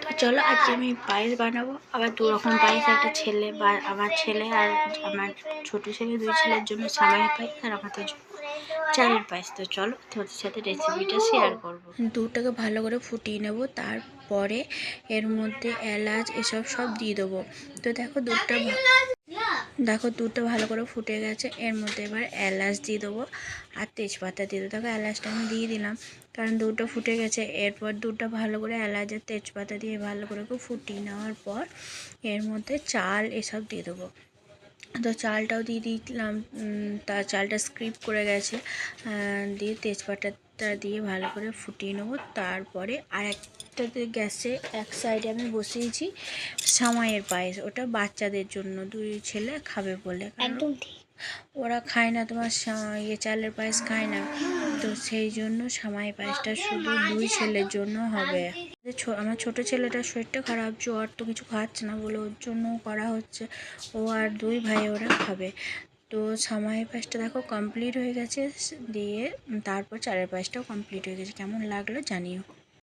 তো চলো আজকে আমি পায়েস বানাবো। আবার দু রকম পায়েস, একটা ছেলে বা আমার ছেলে আর আমার ছোট ছেলে, দুই ছেলের জন্য সামাইয়ের পায়েস আর আমাদের জন্য চালের পায়েস। তো চলো তোমাদের সাথে রেসিপিটা শেয়ার করবো। দুধটাকে ভালো করে ফুটিয়ে নেবো, তারপরে এর মধ্যে এলাচ এসব সব দিয়ে দেবো। তো দুধটা ভালো করে ফুটে গেছে। এর মধ্যে এবার এলাচ দিয়ে দেবো আর তেজপাতা দিয়ে দেবো। দেখো এলাচটা আমি দিয়ে দিলাম কারণ দুধটা ফুটে গেছে। এরপর দুধটা ভালো করে এলাচ আর তেজপাতা দিয়ে ভালো করে ফুটিয়ে নেওয়ার পর এর মধ্যে চাল এসব দিয়ে দেবো। তো চালটাও দিয়ে দিলাম, তার চালটা স্ক্রিপ করে গেছে। দিয়ে তেজপাতাটা দিয়ে ভালো করে ফুটিয়ে নেবো। তারপরে আরেকটাতে গ্যাসে এক সাইডে আমি বসিয়েছি সামাইয়ের পায়েস। ওটা বাচ্চাদের জন্য, দুই ছেলে খাবে বলে, একদম ঠিক ওরা খায় না তোমার চালের পায়েস খায় না। তো সেই জন্য সামাই পায়েসটা শুধু দুই ছেলের জন্য হবে। আমার ছোট ছেলেটার শরীরটা খারাপ, জ্বর, তো কিছু খাচ্ছে না বলে ওর জন্য করা হচ্ছে। ও আর দুই ভাই ওরা খাবে। তো সামাই পায়েসটা দেখো কমপ্লিট হয়ে গেছে, দিয়ে তারপর চালের পায়েসটাও কমপ্লিট হয়ে গেছে। কেমন লাগলো জানিও।